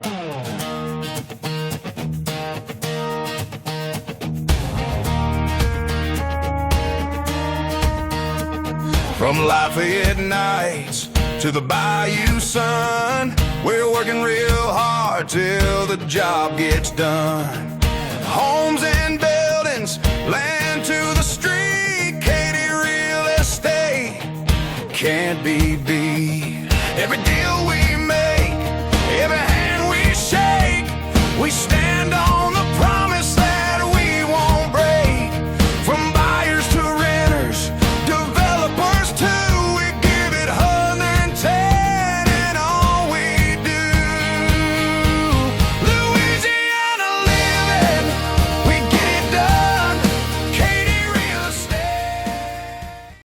From Lafayette nights to the Bayou Sun, we're working real hard till the job gets done. Homes and buildings, land to the street.